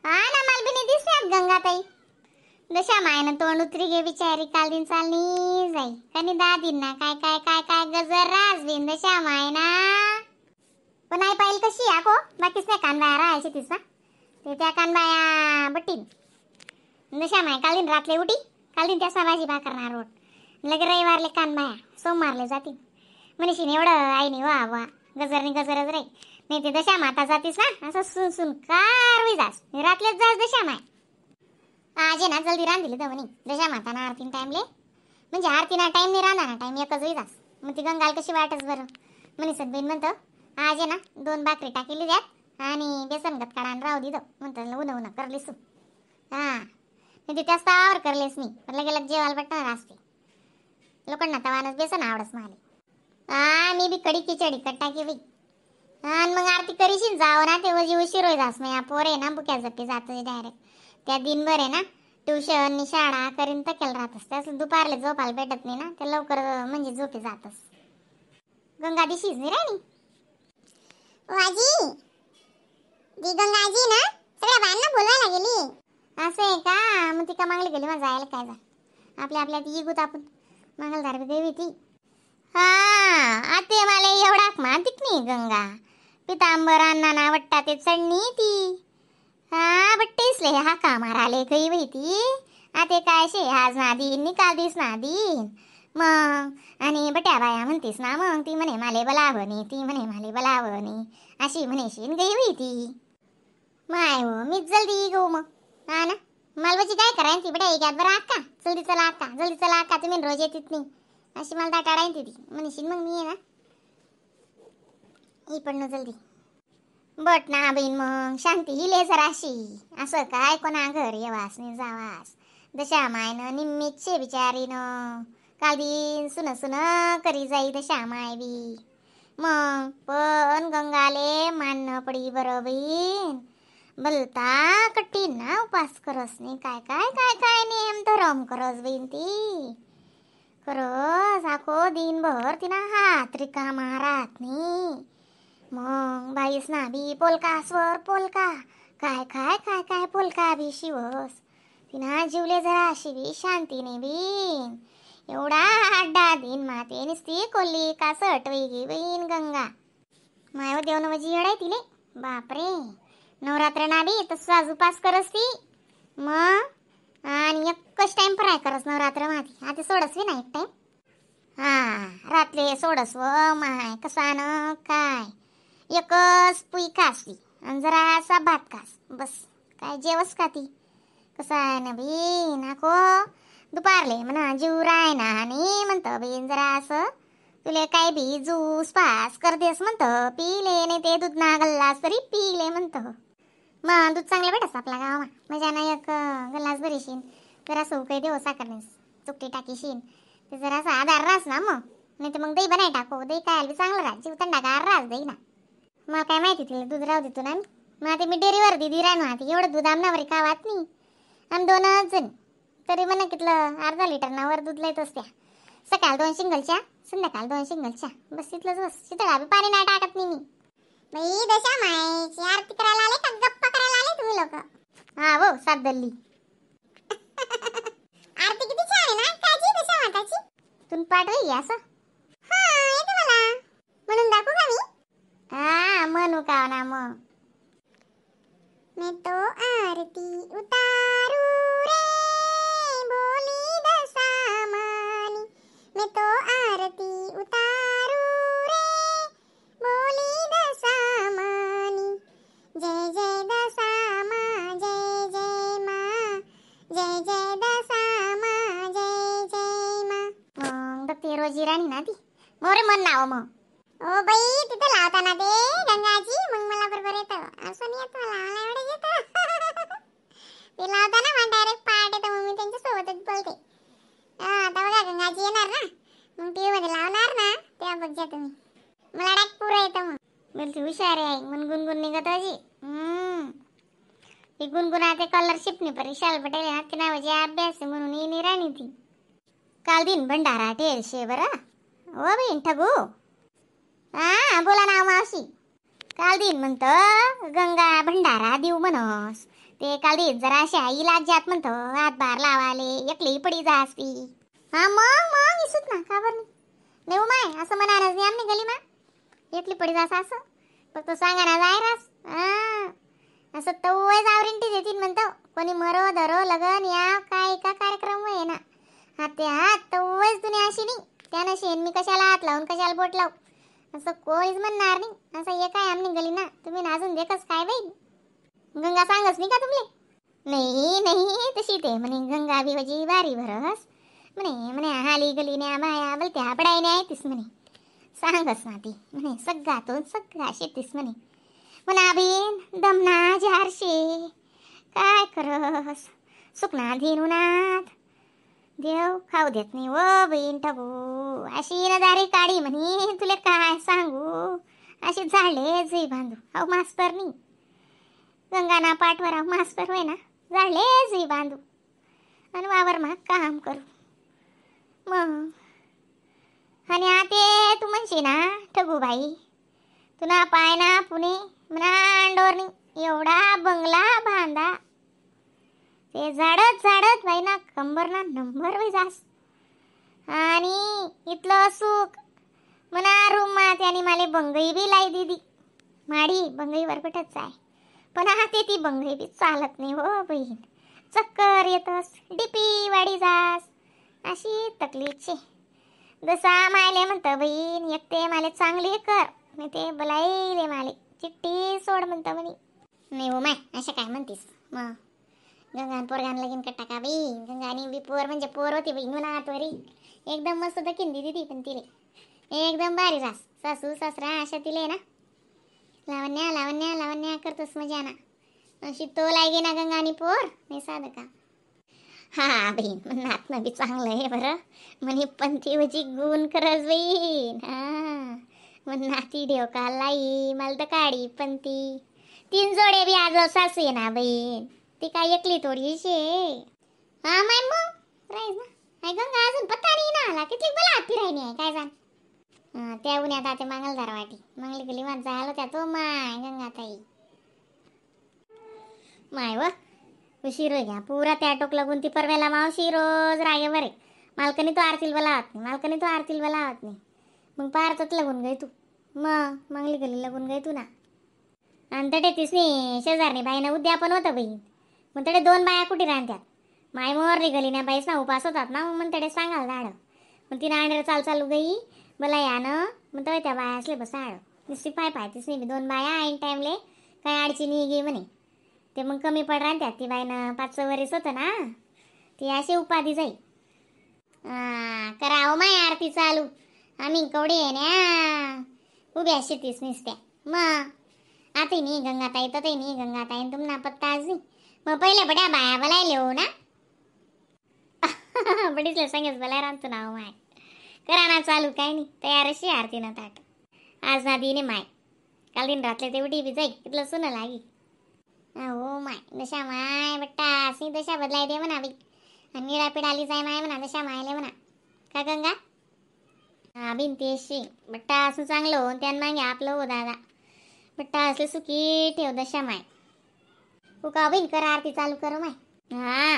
हा ना, मला बी नाही दिसल्यात गंगाताई. दशा मायनं तोंड उतरी गे बिचारी, काल दिन चालनी जाई कनी दादीन ना काय काय काय काय गजर राजवीन दशा मायना. पण आई पाहिल कशी आको बाकीच नाही कानबाया राहायची तिचा ते त्या कानबाया बट्टीन. दशा माय काल दिन रातले उठी, काल दिन त्या भाजी भाकरणार रोट लगे रविवारले कानबाया सोमवारले जातील म्हणशीन. एवढं आई नाही वा वा गजरनी गजरच रे. नाही ते दशा माता जातीस ना असं सुन सुन कारवी जास रातलेच जास दशा माय. आज ना जल्दी रान दिली तर म्हणे दशा माता ना आरतीन टाइमले, म्हणजे आरतीना टाइम नाही राहणार ना टाइम एकच जास. मग ती गंगाल कशी वाटच बरं म्हणे सदबीन म्हणतं आज ना 2 भाकरी टाकेली द्यात आणि बेसन गत काढा राहू दिदो म्हणतं उन्हा उन्हा करलीस तू. हां ते त्याच तावावर करलेस नाही पण लगे लग जेवायला भेटणार असते लोकांना तवानच बेसन आवडस माले. मी बी कडी खिचडी टाकी बाई. आणि मग आरती करीशीन जावं ना ते वजी उशीर होई जास. मग पोरे ना बुक्या जप्पी जातं डायरेक्ट त्या दिनभर आहे ना ट्युशन शाळा करीन तकेल राहतस त्यास दुपारले झोपायला भेटत नाही ना ते लवकर म्हणजे झोपे जातस. गंगा दिशीच नाही राणी आजी. दी गंगा आजी ना सगळ्या बायांना बोलवायला गेली. असं आहे का? मग ती का मागली गेली मग जायला काय जा आपल्या आपल्या ती गुत आपण मंगलदार देवी ती. हा आते मला एवढा मातिक नाही गंगा पितांबरांना ना वाटता ते चढणी ती. हा बट्टेसले हा कामार आले काही माहिती आते काय शे आज नादीन निकाल दिस नादीन मग. आणि बट्या बाया म्हणतीस ना मग ती म्हणे माले बलावणी ती म्हणे माले बलावणी अशी म्हणेशीन गई होई ती. माय हो मीच जल्दी गो मग. हा ना मालवाची काय करायन ती बट्या एक बरं आका जल्दी चला आका तुम्ही रोज येतीत नाही अशी मला दाटा राहीन ती म्हणशीन. मग मी आहे ना ही पण जल्दी बट ना बहीण मग शांती हिले जराशी असं काय कोणा घर येवास नाही जावास दशा मायनं निम्मीचे बिचारीनं काल दिन सुन सुन करी जाई दशा माय बी. मग पण गंगाले मानणं पडी बरं बहीण बलता कठीण ना उपास करस नाही काय काय काय काय नेम धरम करस बहीण ती खरंच आखो दिनभर तिना हात रिकामा राहत नाही. मग बाईस ना बी पोलका स्वर पोलका काय काय काय काय पोलका बी शिवस तिना जीवले जरा शिवी शांतीने बीन एवढा अड्डा दिन माते निसती कोल्ली का सटवी गी बहीण गंगा. मायव देवनवजी येडाय तिले बापरे नवरात्र ना बी तसाच उपास करस ती. मग आणि एकच टाइम फ्राय करस नवरात्र माती आता सोडस बी ना एक टाइम. हा रातले सोडस व माय कसा न काय एकच पुई खासली आणि जरा असा भात खास बस काय जेवस का ती. कसं आहे ना बी नाको दुपारले म्हणा जीव राय ना आणि म्हणतं बीन जरा असं तुले काय बी ज्यूस पास कर देस म्हणतं पिले नाही ते दूध ना गल्लास तरी पिले म्हणतं. मग दूध चांगले भेटस आपल्या गावा म्हणजे ना एक गल्लास भरीशीन जरा असं काही देव साखरनेस चुकटी टाकीशीन ते जरा असं आधार रास ना. मग नाही तर मग दही बनाय टाको दही काय बी चांगलं राहत जीव थंडा गार राहत दही ना. मग काय माहिती तिला दूध राहू देतो ना मग आता मी डेअरीवर दिदी राहणार माती एवढं दूध आमनावर खावात नाही आम 2 जण तरी म्हणा कितलं अर्धा लिटर नावर दूध लायत असत्या. सकाळ 2 शिंगलच्या संध्याकाळ 2 शिंगलच्या बस तिथलंच बस तिथं बी पाणी नाही टाकत नाही मी. बाई दशा मायची आरती करायला आले का गप्पा करायला आले तुम्ही लोक. हा हो सात दल्ली आरती किती छान आहे ना काजी दशा माताची तुम पाठ होई असं. हा येते मला म्हणून दाखवू का मी. हा म्हणू का ना मग. मैं तो आरती उतारू रे बोली दशा मानी मैं तो आरती उतारू रे बोली दशा मानी जय जय दशा माँ जय जय माँ जय जय दशा माँ जय जय माँ. मग दत्ती रोजी राणी ना ती मोरे मन नाव मग. ओ बाई तिथे लावताना ते गंगाजी मग मला बरोबर येतं असं नाही येत मला एवढं येतं ते लावताना मला डायरेक्ट पाठ येतं मग मी त्यांच्या सोबतच बोलते. आता बघा गंगाजी येणार ना मग टीव्ही मध्ये लावणार ना तेव्हा बघजा तुम्ही मला डायरेक्ट पुरं येतं. मग बोलते हुशार आहे मग गुणगुण निघत अजी. ही गुणगुणा ते स्कॉलरशिप नि परीक्षा पटेल ना ती नावाची अभ्यास म्हणून येणे राणी ती काल दिन भंडारा ठेल शे बरं ओ बहीण ठगू. हा बोला ना मावशी. काल दिन म्हणतं गंगा भंडारा देऊ म्हणस ते काल जरा अशा इलाज जात म्हणतो हातभार लावाले एकली पडी जा असती. हा मग इसुत ना का बरं नाही माय असं म्हणायलाच नाही आम्ही गली मा एकली पडी जा असं फक्त सांगा ना जायरास. असं तवय आवरींटी देतील म्हणतो कोणी मरो धरो लगन या काय का कार्यक्रम आहे ना हाते हात तवयच तुम्ही अशी नाही त्यानं शेण मी कशाला हात लावून कशाला बोट लावू असं कोणीच म्हणणार नाही. असं हे काय आम्ही गली ना तुम्ही नाजून देखच काय बाई गंगा सांगच नाही का तुमले. नाही तशी ते म्हणे गंगा बिवाजी बारी भरस म्हणे हाली गलीने बाया बलत्या पडायने आहेतीस म्हणे सांगच ना ती म्हणे सगळ्यातून सगळा शेतीस म्हणे म्हणा बिन दमना जारशे काय करस सुकना धेनुनाथ देव खाऊ देत नाही व बहीण टबू अशी नदारी काढी म्हणे तुला काय सांगू अशी झाडले जुई बांधू अहो मास्तर नाही गंगाना पाठवर अहो मास्तर होय ना झाडले जुई बांधू आणि वावर मग काम करू मग. आणि आते तू म्हणशी ना ठगूबाई तुला पाय ना पुणे म्हणा अंडोरनी एवढा बंगला बांधा ते झाडत बाई ना कंबर ना नंबर वय जास आणि इथलं सुख म्हणा रूम मात आणि मला बंगई बी लाई दिदी माडी बंगईवर कुठंच आहे पण आते ती बंगई बी चालत नाही हो बहीण चक्कर येतस डिपी वाडी जास अशी तकलीफचे जसा मायले म्हणतं बहीण एकटे माले चांगली कर मी ते बोलायले माले चिट्टी सोड म्हणतं म्हणे नाही हो माय अशा काय म्हणतीस मग गंगान पोरगान लगीन कट्टा का बाई गंगानी बी पोर म्हणजे पोर होती बाई नुना तोरी एकदम मस्त दखीन दिदी ती पण तिले एकदम भारी रास सासू सासरा अशा तिले ना लावण्या लावण्या लावण्या करतोस मजा ना अशी तो लागे ना गंगानी पोर नाही साधं का. हा बहीण म्हणत बी चांगलं आहे बरं म्हणे पण ती वजी गुण करस बहीण म्हणा ती देव का लाई मला तर काढी पण ती 3 जोडे बी आज सासू आहे ना बहीण ती काय एकली थोडीशी हा माय मग राहीस ना काय गंगा अजून पत्ता नाही ना आला किती बला फिरायनी आहे काय जाण त्या उन्हात आता मंगलदार वाटी मंगली गली माझ झालं त्या तो माय गंगा ताई माय व शिरो घ्या पुरा त्या टोक लागून ती परव्याला मावशी रोज रागे बरे मालकनी तो आरतील बलावत नाही मालकनी तो आरतील बलावत नाही मग पारतच लागून गई तू मग मंगली गली लागून गई तू ना आणि तडे तिसनी शेजारनी बाईनं उद्यापन होतं बहीण मग तडे 2 बाया कुठे राहत्यात माय मोरली गली ना बाईस ना उपास होतात ना मग तडे सांगाल झाडं मग तिनं आणलं चालू गई मला यानं मग तवे त्या बाया असले बस आळ नुसती पाय तिसनी 2 बाया ऐन टाईमले काय अडचणी गे म्हणे ते मग कमी पड राहत्यात ती बाईनं 5 वर्ष होतं ना ती अशी उपाधी जाई करावं माय आरती चालू आम्ही कवडे आहे ना उभ्या शेतीस निसत्या मग आता नाही गंगाताई तर नाही गंगाताई तुम ना पत्ता आज नाही मग पहिले बड्या बाया बोलायले हो ना बडीसले सांगेच बोलाय राहतो ना माय करा ना चालू काय नाही तयार अशी आरती ना ताट आज ना दिने माय काल दिन रातले ते उठी बी जाई इथलं सुन लागी हो माय दशा माय बट्टा अशी दशा बदलाय दे म्हणा बी आणि निरापीड आली जाय माय म्हणा दशा मायले म्हणा का गंगा हा बिन तेशी बट्टा असं चांगलं हो त्यान मागे आपलं हो दादा बट्टा असले सुखी ठेव दशा माय का बिन कर आरती चालू कर माय हा